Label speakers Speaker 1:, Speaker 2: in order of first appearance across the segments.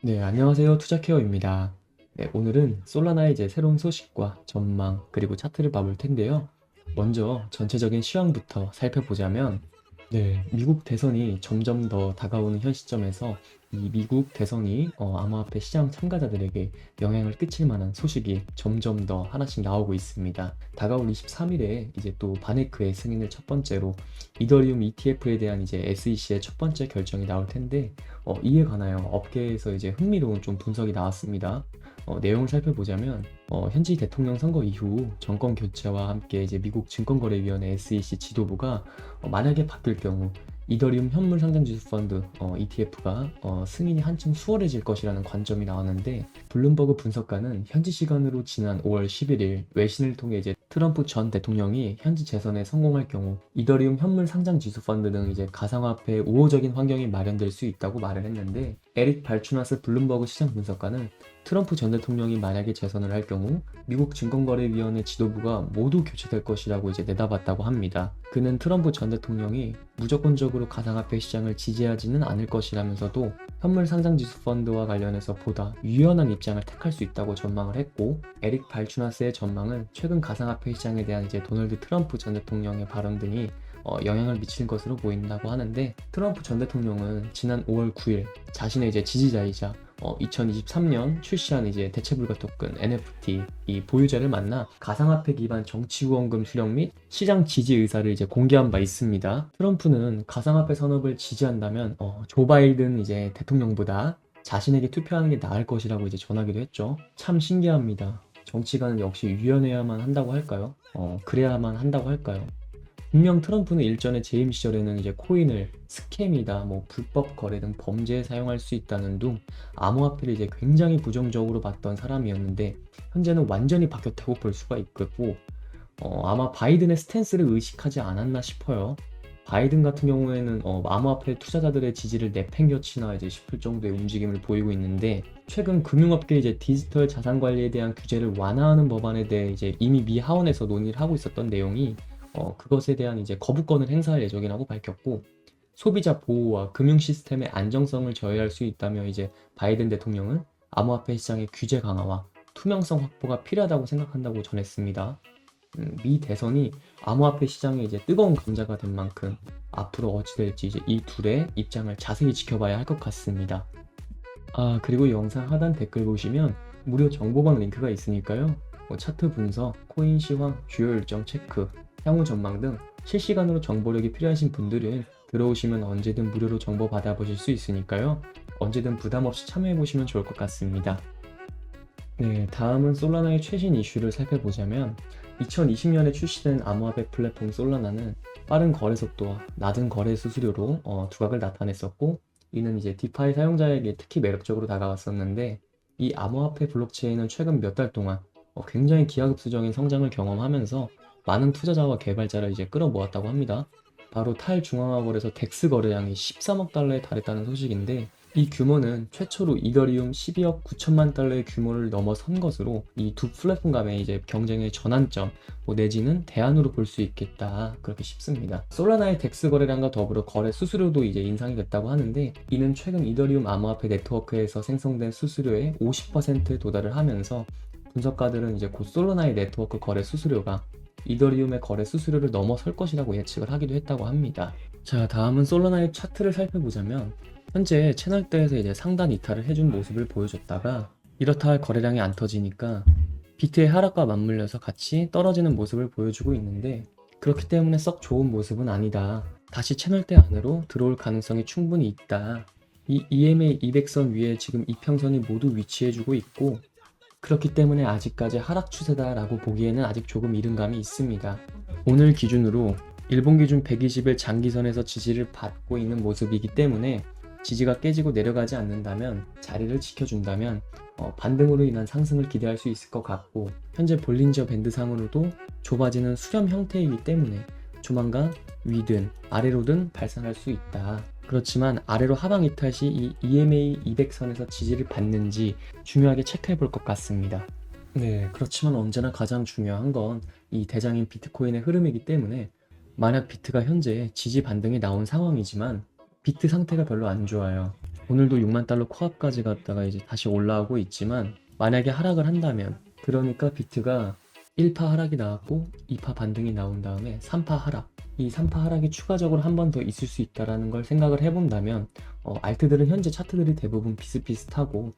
Speaker 1: 네, 안녕하세요. 투자케어입니다. 네, 오늘은 솔라나의 이제 새로운 소식과 전망, 그리고 차트를 봐볼 텐데요. 먼저 전체적인 시황부터 살펴보자면, 네, 미국 대선이 점점 더 다가오는 현 시점에서 이 미국 대선이 암호화폐 시장 참가자들에게 영향을 끼칠 만한 소식이 점점 더 하나씩 나오고 있습니다. 다가올 23일에 이제 또 바네크의 승인을 첫 번째로 이더리움 ETF에 대한 이제 SEC의 첫 번째 결정이 나올 텐데, 이에 관하여 업계에서 이제 흥미로운 좀 분석이 나왔습니다. 내용을 살펴보자면 현지 대통령 선거 이후 정권 교체와 함께 이제 미국 증권거래위원회 SEC 지도부가 만약에 바뀔 경우 이더리움 현물 상장지수 펀드 ETF가 승인이 한층 수월해질 것이라는 관점이 나왔는데, 블룸버그 분석가는 현지 시간으로 지난 5월 11일 외신을 통해 이제 트럼프 전 대통령이 현지 재선에 성공할 경우 이더리움 현물 상장지수 펀드 등 이제 가상화폐의 우호적인 환경이 마련될 수 있다고 말을 했는데, 에릭 발추나스 블룸버그 시장 분석가는 트럼프 전 대통령이 만약에 재선을 할 경우 미국 증권거래위원회 지도부가 모두 교체될 것이라고 이제 내다봤다고 합니다. 그는 트럼프 전 대통령이 무조건적으로 가상화폐 시장을 지지하지는 않을 것이라면서도 현물 상장지수 펀드와 관련해서 보다 유연한 입장을 택할 수 있다고 전망을 했고, 에릭 발추나스의 전망은 최근 가상화폐 시장에 대한 이제 도널드 트럼프 전 대통령의 발언 등이 영향을 미칠 것으로 보인다고 하는데, 트럼프 전 대통령은 지난 5월 9일 자신의 이제 지지자이자 2023년 출시한 이제 대체불가 토큰 NFT 이 보유자를 만나 가상화폐 기반 정치 후원금 수령 및 시장 지지 의사를 이제 공개한 바 있습니다. 트럼프는 가상화폐 산업을 지지한다면 조 바이든 이제 대통령보다 자신에게 투표하는 게 나을 것이라고 이제 전하기도 했죠. 참 신기합니다. 정치가는 역시 유연해야만 한다고 할까요? 그래야만 한다고 할까요? 분명 트럼프는 일전에 재임 시절에는 이제 코인을 스캠이다, 뭐 불법 거래 등 범죄에 사용할 수 있다는 둥 암호화폐를 이제 굉장히 부정적으로 봤던 사람이었는데, 현재는 완전히 바뀌었다고 볼 수가 있겠고, 아마 바이든의 스탠스를 의식하지 않았나 싶어요. 바이든 같은 경우에는 암호화폐 투자자들의 지지를 내팽겨치나 이제 싶을 정도의 움직임을 보이고 있는데, 최근 금융업계 이제 디지털 자산 관리에 대한 규제를 완화하는 법안에 대해 이제 이미 미 하원에서 논의를 하고 있었던 내용이 그것에 대한 이제 거부권을 행사할 예정이라고 밝혔고, 소비자 보호와 금융 시스템의 안정성을 저해할 수 있다며 이제 바이든 대통령은 암호화폐 시장의 규제 강화와 투명성 확보가 필요하다고 생각한다고 전했습니다. 미 대선이 암호화폐 시장의 이제 뜨거운 감자가 된 만큼 앞으로 어찌 될지 이제 이 둘의 입장을 자세히 지켜봐야 할 것 같습니다. 아, 그리고 영상 하단 댓글 보시면 무료 정보방 링크가 있으니까요. 차트 분석, 코인 시황, 주요 일정 체크, 향후 전망 등 실시간으로 정보력이 필요하신 분들은 들어오시면 언제든 무료로 정보 받아보실 수 있으니까요. 언제든 부담 없이 참여해 보시면 좋을 것 같습니다. 네, 다음은 솔라나의 최신 이슈를 살펴보자면, 2020년에 출시된 암호화폐 플랫폼 솔라나는 빠른 거래 속도와 낮은 거래 수수료로 두각을 나타냈었고, 이는 이제 디파이 사용자에게 특히 매력적으로 다가왔었는데, 이 암호화폐 블록체인은 최근 몇 달 동안 굉장히 기하급수적인 성장을 경험하면서 많은 투자자와 개발자를 이제 끌어모았다고 합니다. 바로 탈중앙화 거래소 덱스 거래량이 13억 달러에 달했다는 소식인데, 이 규모는 최초로 이더리움 12억 9천만 달러의 규모를 넘어선 것으로 이 두 플랫폼 간의 이제 경쟁의 전환점, 내지는 대안으로 볼 수 있겠다, 그렇게 싶습니다. 솔라나의 덱스 거래량과 더불어 거래 수수료도 이제 인상이 됐다고 하는데, 이는 최근 이더리움 암호화폐 네트워크에서 생성된 수수료의 50%에 도달을 하면서, 분석가들은 이제 곧 솔라나의 네트워크 거래 수수료가 이더리움의 거래 수수료를 넘어설 것이라고 예측을 하기도 했다고 합니다. 자, 다음은 솔라나의 차트를 살펴보자면, 현재 채널대에서 이제 상단 이탈을 해준 모습을 보여줬다가 이렇다 할 거래량이 안 터지니까 비트의 하락과 맞물려서 같이 떨어지는 모습을 보여주고 있는데, 그렇기 때문에 썩 좋은 모습은 아니다, 다시 채널대 안으로 들어올 가능성이 충분히 있다, 이 EMA 200선 위에 지금 이평선이 모두 위치해주고 있고, 그렇기 때문에 아직까지 하락 추세다 라고 보기에는 아직 조금 이른 감이 있습니다. 오늘 기준으로 일본 기준 120일 장기선에서 지지를 받고 있는 모습이기 때문에, 지지가 깨지고 내려가지 않는다면, 자리를 지켜준다면 반등으로 인한 상승을 기대할 수 있을 것 같고, 현재 볼린저 밴드상으로도 좁아지는 수렴 형태이기 때문에 조만간 위든 아래로든 발산할 수 있다. 그렇지만 아래로 하방 이탈 시 이 EMA 200선에서 지지를 받는지 중요하게 체크해 볼 것 같습니다. 네, 그렇지만 언제나 가장 중요한 건 이 대장인 비트코인의 흐름이기 때문에, 만약 비트가 현재 지지 반등이 나온 상황이지만 비트 상태가 별로 안 좋아요. 오늘도 6만 달러 코앞까지 갔다가 이제 다시 올라오고 있지만 만약에 하락을 한다면 그러니까 비트가 1파 하락이 나왔고 2파 반등이 나온 다음에 3파 하락 이 3파 하락이 추가적으로 한 번 더 있을 수 있다라는 걸 생각을 해본다면 알트들은 현재 차트들이 대부분 비슷비슷하고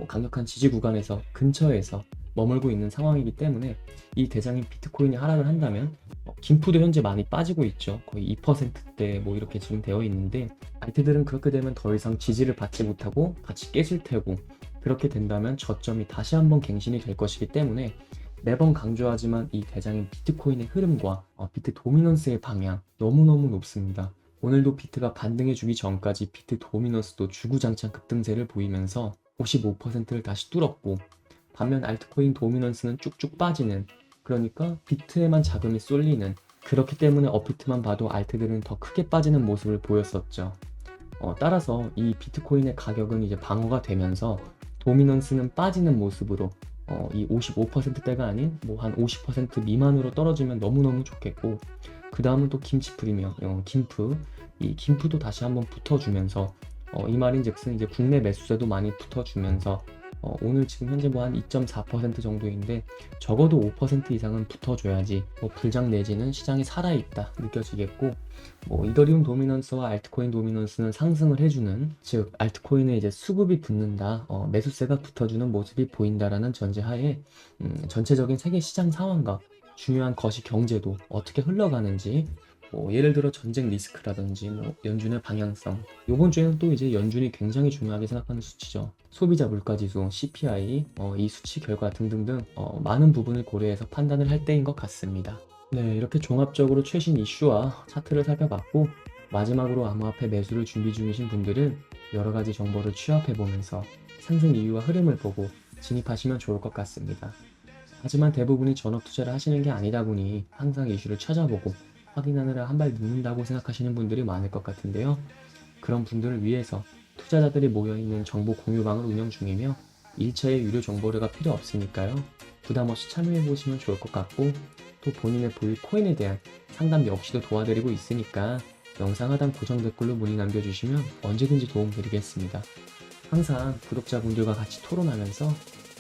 Speaker 1: 강력한 지지 구간에서 근처에서 머물고 있는 상황이기 때문에 이 대장인 비트코인이 하락을 한다면 김프도 현재 많이 빠지고 있죠. 거의 2%대 뭐 이렇게 지금 되어 있는데 알트들은 그렇게 되면 더 이상 지지를 받지 못하고 같이 깨질 테고 그렇게 된다면 저점이 다시 한번 갱신이 될 것이기 때문에 매번 강조하지만 이 대장인 비트코인의 흐름과 비트 도미넌스의 방향 너무너무 높습니다. 오늘도 비트가 반등해주기 전까지 비트 도미넌스도 주구장창 급등세를 보이면서 55%를 다시 뚫었고 반면 알트코인 도미넌스는 쭉쭉 빠지는 그러니까 비트에만 자금이 쏠리는 그렇기 때문에 업비트만 봐도 알트들은 더 크게 빠지는 모습을 보였었죠. 따라서 이 비트코인의 가격은 이제 방어가 되면서 도미넌스는 빠지는 모습으로 이 55%대가 아닌 뭐 한 50% 미만으로 떨어지면 너무너무 좋겠고 그 다음은 또 김치 프리미엄, 김프 이 김프도 다시 한번 붙어주면서 이 말인즉슨 이제 국내 매수세도 많이 붙어주면서 오늘 지금 현재 뭐 한 2.4% 정도인데 적어도 5% 이상은 붙어줘야지 불장 내지는 시장이 살아있다 느껴지겠고 이더리움 도미넌스와 알트코인 도미넌스는 상승을 해주는 즉 알트코인에 이제 수급이 붙는다 매수세가 붙어주는 모습이 보인다라는 전제하에 전체적인 세계 시장 상황과 중요한 거시 경제도 어떻게 흘러가는지 예를 들어 전쟁 리스크라든지 연준의 방향성 이번 주에는 또 이제 연준이 굉장히 중요하게 생각하는 수치죠. 소비자 물가지수, CPI, 이 수치 결과 등등등 많은 부분을 고려해서 판단을 할 때인 것 같습니다. 네, 이렇게 종합적으로 최신 이슈와 차트를 살펴봤고 마지막으로 암호화폐 매수를 준비 중이신 분들은 여러 가지 정보를 취합해보면서 상승 이유와 흐름을 보고 진입하시면 좋을 것 같습니다. 하지만 대부분이 전업 투자를 하시는 게 아니다 보니 항상 이슈를 찾아보고 확인하느라 한 발 늦는다고 생각하시는 분들이 많을 것 같은데요. 그런 분들을 위해서 투자자들이 모여있는 정보 공유방을 운영 중이며 일체의 유료 정보료가 필요 없으니까요. 부담없이 참여해보시면 좋을 것 같고 또 본인의 보유 코인에 대한 상담 역시도 도와드리고 있으니까 영상 하단 고정 댓글로 문의 남겨주시면 언제든지 도움드리겠습니다. 항상 구독자분들과 같이 토론하면서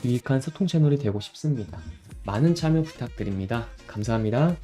Speaker 1: 유익한 소통 채널이 되고 싶습니다. 많은 참여 부탁드립니다. 감사합니다.